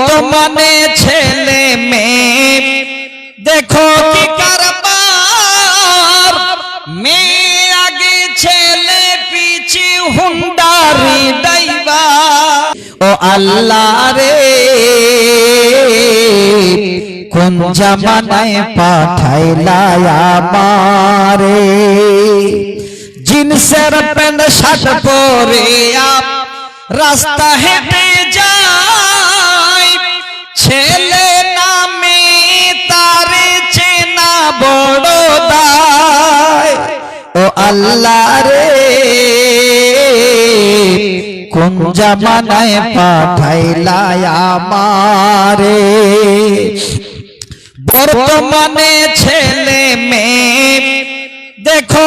বর্তমানে ছেলে মেয়ে দেখো কি কারবার, মেয়ে আগে ছেলে পিছে হুন্ডারি ড্রাইভার। ও আল্লাহ রে কোন জামানায় পাঠাইলা আমারে, জিন্সের প্যান্ট শার্ট পরে আপ রাস্তা হেঁটে যায়, ছেলে নামে তারে চেনা বড় দায়। ও আল্লাহ রে কোন জামানায় পাঠাইলা আমারে, বর্তমানে ছেলে মেয়ে দেখো